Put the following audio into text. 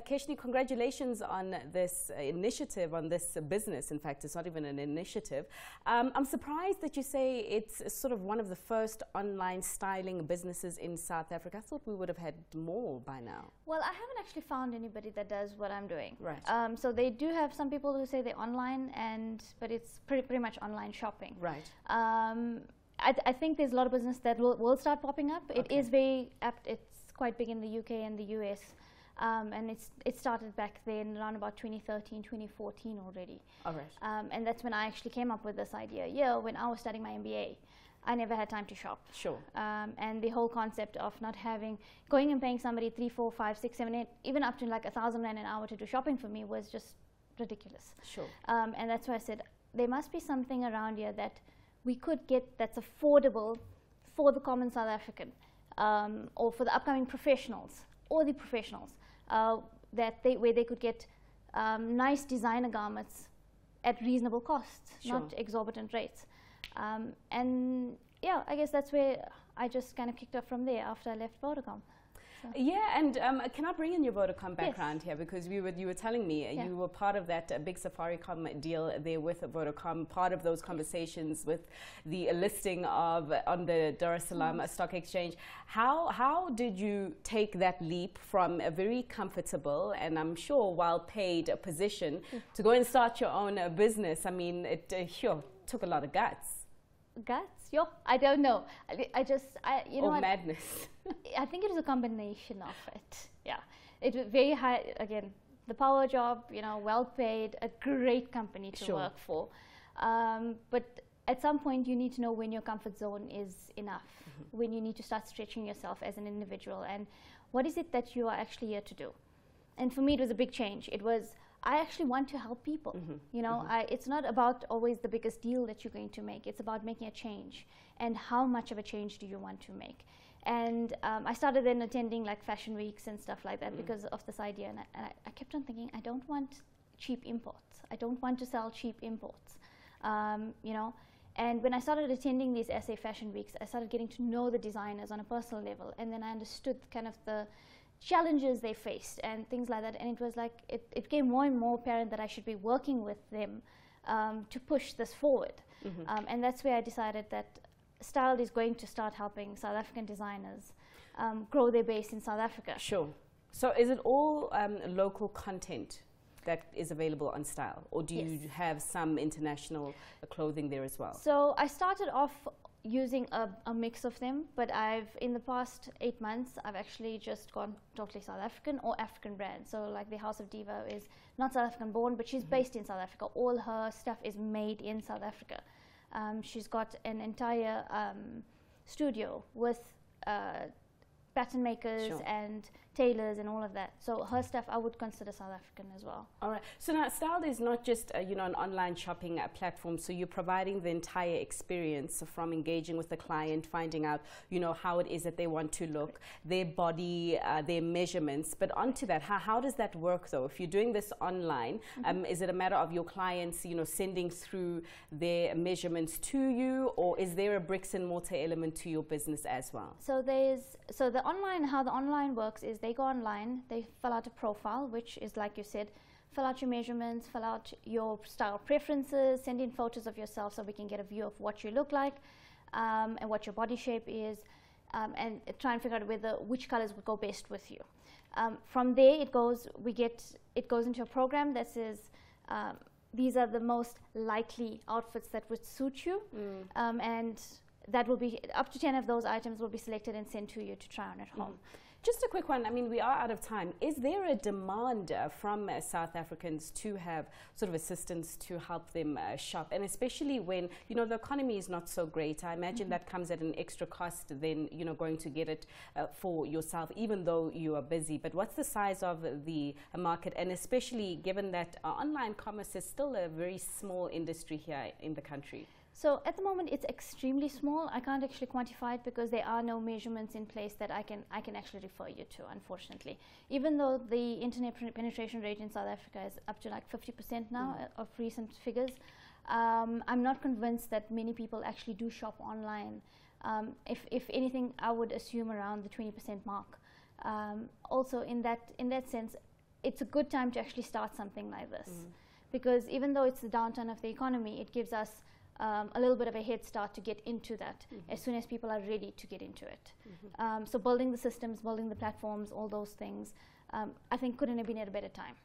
Keshni, congratulations on this initiative, on this business. In fact, it's not even an initiative. I'm surprised that you say it's sort of one of the first online styling businesses in South Africa. I thought we would have had more by now. Well, I haven't actually found anybody that does what I'm doing. Right. So they do have some people who say they're online, but it's pretty much online shopping. Right. I think there's a lot of business that will start popping up. Okay. It is very apt. It's quite big in the UK and the US. And it started back then around about 2013, 2014 already. All right. And that's when I actually came up with this idea. Yeah, when I was studying my MBA, I never had time to shop. Sure. And the whole concept of not going and paying somebody 3, 4, 5, 6, 7, 8, even up to like 1,000 rand an hour to do shopping for me was just ridiculous. Sure. And that's why I said there must be something around here that we could get that's affordable for the common South African, or for the upcoming professionals or the professionals. Where they could get nice designer garments at reasonable costs, sure, not exorbitant rates. And yeah, I guess that's where I just kind of kicked off from there after I left Vodacom. So. Yeah, and can I bring in your Vodacom background yes. here, because you were telling me yeah. you were part of that big Safaricom deal there with Vodacom, part of those conversations with the listing of on the Dar es Salaam Stock Exchange. How did you take that leap from a very comfortable and I'm sure well-paid position to go and start your own business? I mean, it sure took a lot of guts. Guts? Yo, I don't know. You know or what? Madness. I think it was a combination of it. Yeah, it was very high. Again, the power job. You know, well paid, a great company to sure. work for. But at some point, you need to know when your comfort zone is enough. When you need to start stretching yourself as an individual, and what is it that you are actually here to do? And for me, it was a big change. It was, I actually want to help people. You know, it's not about always the biggest deal that you're going to make. It's about making a change, and how much of a change do you want to make? And I started then attending like fashion weeks and stuff like that because of this idea. And I kept on thinking, I don't want cheap imports. I don't want to sell cheap imports. You know, and when I started attending these SA fashion weeks, I started getting to know the designers on a personal level, and then I understood kind of the challenges they faced and things like that. And it was like it became more and more apparent that I should be working with them to push this forward. And that's where I decided that Styled is going to start helping South African designers grow their base in South Africa. Sure. So is it all local content that is available on Style, or do yes. you have some international clothing there as well? So I started off using a mix of them, but in the past 8 months, I've actually just gone totally South African or African brand. So like the House of Diva is not South African born, but she's based in South Africa. All her stuff is made in South Africa. She's got an entire studio with pattern makers sure. and tailors and all of that. So her stuff I would consider South African as well. All right. So now Styled is not just you know, an online shopping platform. So you're providing the entire experience from engaging with the client, finding out you know how it is that they want to look, their body, their measurements. But onto that, how does that work though? If you're doing this online, is it a matter of your clients you know sending through their measurements to you, or is there a bricks and mortar element to your business as well? So how the online works is they go online, they fill out a profile, which is like you said, fill out your measurements, fill out your style preferences, send in photos of yourself so we can get a view of what you look like and what your body shape is, and try and figure out which colors would go best with you. From there it goes into a program that says these are the most likely outfits that would suit you, and that will be up to 10 of those items will be selected and sent to you to try on at home. Just a quick one. I mean, we are out of time. Is there a demand from South Africans to have sort of assistance to help them shop? And especially when, you know, the economy is not so great. I imagine that comes at an extra cost than, you know, going to get it for yourself, even though you are busy. But what's the size of the market? And especially given that online commerce is still a very small industry here in the country. So at the moment it's extremely small. I can't actually quantify it because there are no measurements in place that I can actually refer you to, unfortunately. Even though the internet penetration rate in South Africa is up to like 50% now of recent figures, I'm not convinced that many people actually do shop online. If anything, I would assume around the 20% mark. Also in that sense, it's a good time to actually start something like this. Because even though it's the downturn of the economy, it gives us a little bit of a head start to get into that as soon as people are ready to get into it. So building the systems, building the platforms, all those things, I think couldn't have been at a better time.